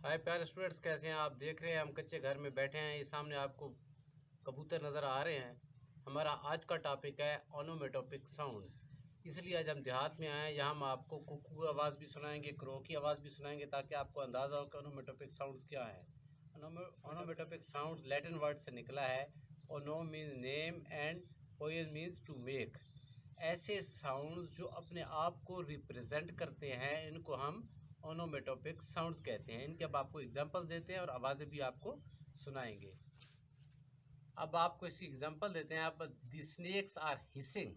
हाय प्यारे स्टूडेंट्स, कैसे हैं आप? देख रहे हैं हम कच्चे घर में बैठे हैं। ये सामने आपको कबूतर नज़र आ रहे हैं। हमारा आज का टॉपिक है ओनोमेटोपिक साउंड्स। इसलिए आज हम देहात में आए हैं। यहाँ हम आपको कुकू की आवाज़ भी सुनाएंगे, क्रो की आवाज़ भी सुनाएंगे, ताकि आपको अंदाज़ा हो कि ओनोमेटोपिक साउंड्स क्या है। ओनोमेटोपिक साउंड लैटिन वर्ड से निकला है। Ono means name and poem means to make. ऐसे साउंड्स जो अपने आप को रिप्रेजेंट करते हैं, इनको हम ओनोमेटोपिक साउंड्स कहते हैं। इनके अब आपको एग्जांपल्स देते हैं और आवाज़ें भी आपको सुनाएंगे। अब आपको इसकी एग्जांपल देते हैं। आप द स्नेक्स आर हिसिंग।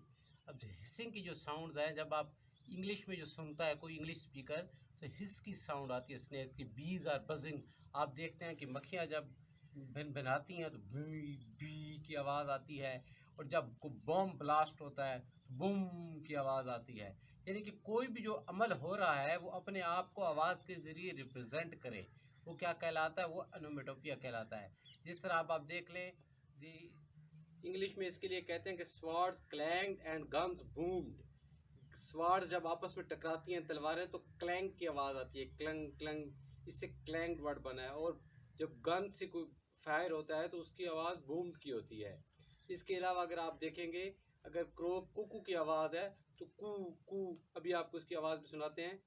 अब हिसिंग की जो साउंड्स हैं, जब आप इंग्लिश में जो सुनता है कोई इंग्लिश स्पीकर, तो हिस की साउंड आती है स्नेक्स की। Bees are buzzing. आप देखते हैं कि मक्खियाँ जब भिनभिनाती हैं तो बी बी की आवाज़ आती है। और जब बॉम्ब ब्लास्ट होता है, बूम की आवाज़ आती है। यानी कि कोई भी जो अमल हो रहा है वो अपने आप को आवाज़ के ज़रिए रिप्रेजेंट करे, वो क्या कहलाता है? वो ओनोमेटोपिया कहलाता है। जिस तरह आप देख लें, दी इंग्लिश में इसके लिए कहते हैं कि swords clanged and guns boomed. Swords जब आपस में टकराती हैं तलवारें, तो क्लैंग की आवाज़ आती है, क्लंग क्लंग, इससे क्लैंग वर्ड बना है। और जब गन से कोई फायर होता है तो उसकी आवाज़ बूम्ड की होती है। इसके अलावा अगर आप देखेंगे, अगर क्रो कुकू की आवाज़ है तो कू कू, अभी आपको इसकी आवाज़ भी सुनाते हैं।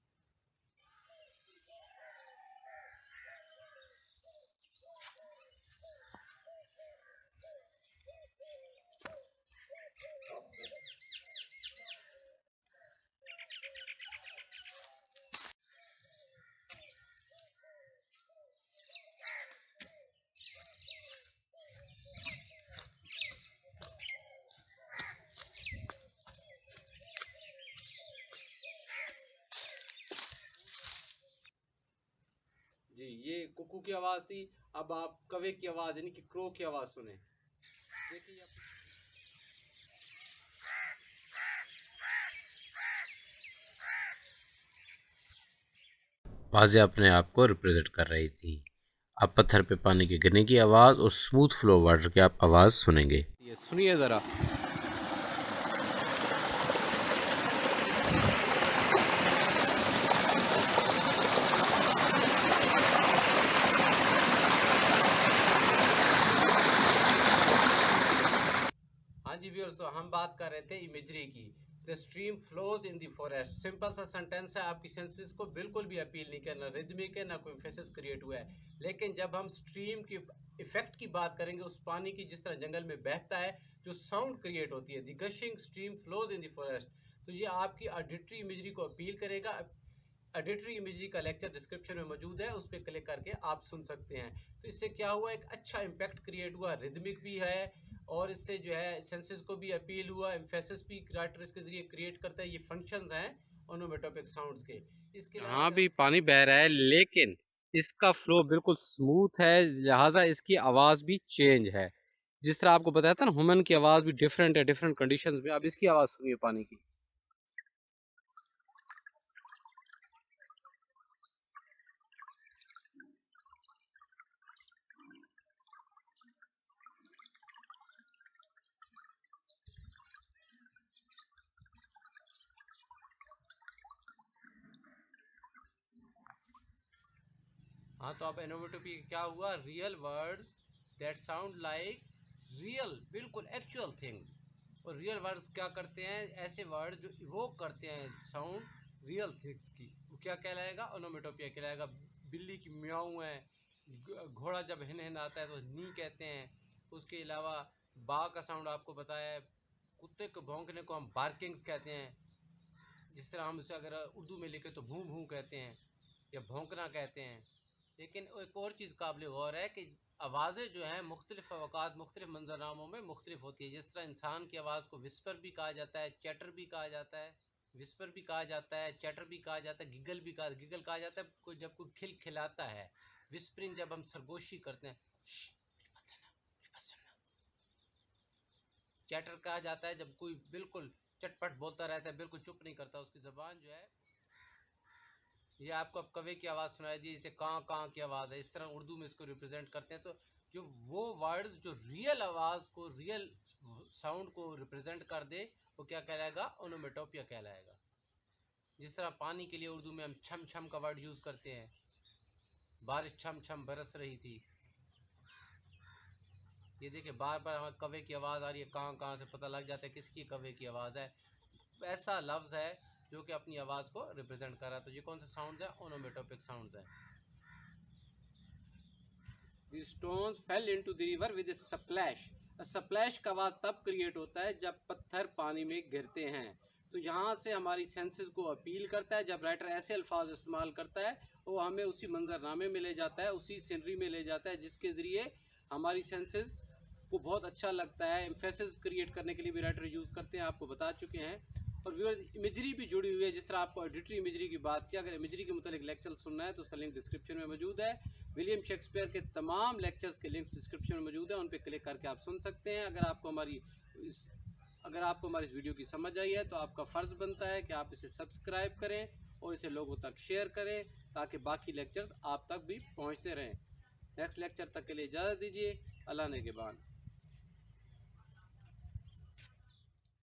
जी, ये कुकू की आवाज़ थी। अब आप कवे की आवाज़ यानी कि क्रो की आवाज़ सुने। देखिए आवाज़ें अपने आप को रिप्रेजेंट कर रही थी। अब पत्थर पे पानी के गिरने की आवाज़ और स्मूथ फ्लो वाटर की आप आवाज़ सुनेंगे। ये सुनिए ज़रा। हाँ जी व्यूअर्स, तो हम बात कर रहे थे इमेजरी की। The stream flows in the forest. Simple सा सेंटेंस है, आपकी सेंसेस को बिल्कुल भी अपील नहीं करना, रिदमिक है, ना कोई फेसेस क्रिएट हुआ है। लेकिन जब हम स्ट्रीम की इफेक्ट की बात करेंगे, उस पानी की जिस तरह जंगल में बहता है, जो साउंड क्रिएट होती है, the gushing stream flows in the forest, तो ये आपकी ऑडिटरी इमेजरी को अपील करेगा। ऑडिटरी इमेजरी का लेक्चर डिस्क्रिप्शन में मौजूद है, उस पर क्लिक करके आप सुन सकते हैं। तो इससे क्या हुआ, एक अच्छा इम्पैक्ट क्रिएट हुआ, रिदमिक भी है, और इससे जो है सेंसेस को भी अपील हुआ, एम्फेसिस भी राइटर इसके जरिए क्रिएट करता है। ये फंक्शंस हैं ओनोमेटोपिक साउंड्स के। इसके अलावा यहाँ भी पानी बह रहा है, लेकिन इसका फ्लो बिल्कुल स्मूथ है, लिहाजा इसकी आवाज़ भी चेंज है। जिस तरह आपको बताया था ना, ह्यूमन की आवाज़ भी डिफरेंट है डिफरेंट कंडीशंस में। अब इसकी आवाज़ सुनिए पानी की। हाँ, तो अब ओनोमेटोपी क्या हुआ? Real words that sound like real, बिल्कुल एक्चुअल थिंग्स। और रियल वर्ड्स क्या करते हैं? ऐसे वर्ड जो इवोक करते हैं साउंड रियल थिंग्स की, वो क्या कहलाएगा? ओनोमेटोपिया कहलाएगा। बिल्ली की म्याऊं है, घोड़ा जब हिन हिन आता है तो नी कहते हैं। उसके अलावा बाघ का साउंड आपको बताया है। कुत्ते को भौंकने को हम बार्किंग्स कहते हैं। जिस तरह हम उसे अगर उर्दू में लिखे तो भूं भूं कहते हैं या भौंकना कहते हैं। लेकिन एक और चीज़ काबिल गौर है कि आवाज़ें जो हैं मुख्तलिफ़ अवकात मुख्तलिफ़ मंजरनामों में मुख्तलिफ होती है। जिस तरह इंसान की आवाज़ को विस्पर भी कहा जाता है, चैटर भी कहा जाता है, विस्पर भी कहा जाता है, चैटर भी कहा जाता है, गिगल कहा जाता है कोई जब कोई खिलखिलाता है। विस्परिंग जब हम सरगोशी करते हैं, चैटर कहा जाता है जब कोई बिल्कुल चटपट बोलता रहता है, बिल्कुल चुप नहीं करता, उसकी ज़बान जो है। ये आपको अब कवे की आवाज़ सुनाई दी, इसे काँ की आवाज़ है। इस तरह उर्दू में इसको रिप्रेजेंट करते हैं। तो जो वो वर्ड्स जो रियल आवाज़ को, रियल साउंड को रिप्रेजेंट कर दे, वो क्या कहलाएगा? ओनोमेटोपिया कहलाएगा। जिस तरह पानी के लिए उर्दू में हम छम छम का वर्ड यूज़ करते हैं। बारिश छम छम बरस रही थी। ये देखिए बार बार हमें कौवे की आवाज़ आ रही है, कहाँ कहाँ से पता लग जाता है किसकी कौवे की आवाज़ है। ऐसा लफ्ज़ है जो कि अपनी आवाज़ को रिप्रेजेंट कर रहा है। तो ये कौन से साउंड है? ओनोमेटोपिक साउंड है। The stones fell into the river with a splash. Splash का आवाज़ तब क्रिएट होता है जब पत्थर पानी में गिरते हैं। तो यहाँ से हमारी सेंसेस को अपील करता है। जब राइटर ऐसे अल्फाज इस्तेमाल करता है वो हमें उसी मंजरनामे में ले जाता है, उसी सीनरी में ले जाता है, जिसके ज़रिए हमारी सेंसेस को बहुत अच्छा लगता है। एम्फेसिस क्रिएट करने के लिए भी राइटर यूज़ करते हैं, आपको बता चुके हैं। और व्यूअर्स इमेजरी भी जुड़ी हुई है, जिस तरह आपको ऑडिटरी इमेजरी की बात की। अगर इमेजरी के मुतालिक लेक्चर सुनना है तो उसका लिंक डिस्क्रिप्शन में मौजूद है। विलियम शेक्सपियर के तमाम लेक्चर्स के लिंक्स डिस्क्रिप्शन में मौजूद हैं, उन पर क्लिक करके आप सुन सकते हैं। अगर आपको हमारी इस वीडियो की समझ आई है तो आपका फ़र्ज़ बनता है कि आप इसे सब्सक्राइब करें और इसे लोगों तक शेयर करें, ताकि बाकी लेक्चर्स आप तक भी पहुँचते रहें। नेक्स्ट लेक्चर तक के लिए इजाज़त दीजिए। अल्लाह ने के बाद।